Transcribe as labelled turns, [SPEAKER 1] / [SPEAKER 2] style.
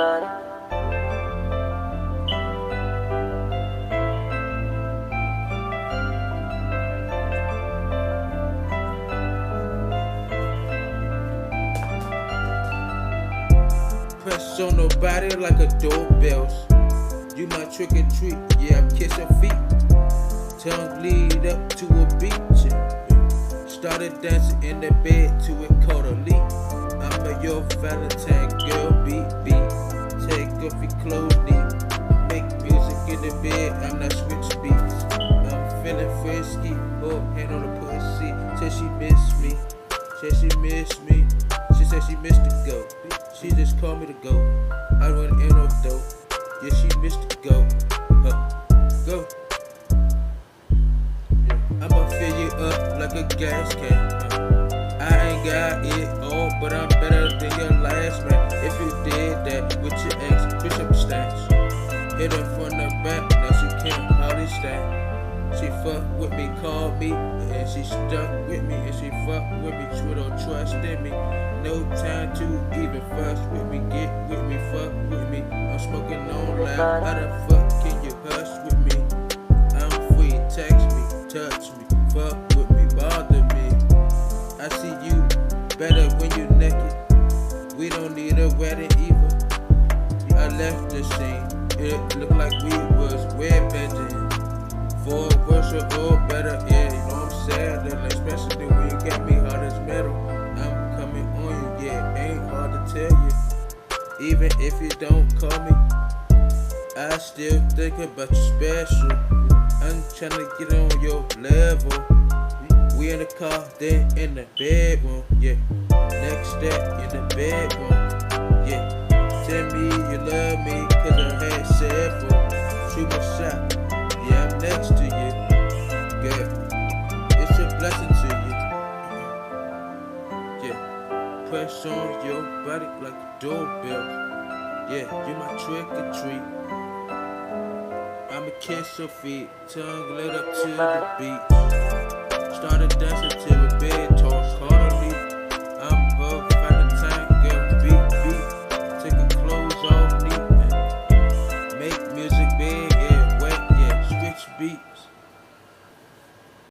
[SPEAKER 1] Press on nobody like a doorbells. You my trick or treat, yeah, I'm kissing feet. Tongue lead up to a beat. Started dancing in the bed to it called a leap. I'm a your Valentine girl, beat. Take off your clothes, neat. Make music in the bed, I'm not switch beats. I'm feeling frisky, oh, hand on the pussy. Said she missed me, said she missed me. She said she missed the go. She just called me to go. I wasn't in no dope. Yeah, she missed the go. Go. I'ma fill you up like a gas can. I ain't got it all, but I'm better than your last man. If you did that with your ex, push up the stats. Hit her from the back, now she can't hardly stand. She fuck with me, called me, and she stuck with me, and she fuck with me, she don't trust in me. No time to even fuss with me, get with me, fuck with me. I'm smoking on loud, how the fuck can you hush with me? I'm free, text me, touch me, fuck with me, bother me. I see you better when you naked. We don't need a wedding either. I left the scene, it looked like we was wedding. For worse or better, yeah, you know what I'm saying? And especially when you got me hard as metal. I'm coming on you, yeah, ain't hard to tell you. Even if you don't call me, I still think about you special. I'm tryna get on your level. We in the car, then in the bedroom, yeah. Next step in the bedroom, yeah. Tell me you love me, cause I had several. Shoot my shot, yeah, I'm next to you, girl. It's a blessing to you, yeah. Press on your body like a doorbell, yeah. You my trick or treat. I'ma kiss her feet, tongue lit up to the beat. Started dancing till the bed.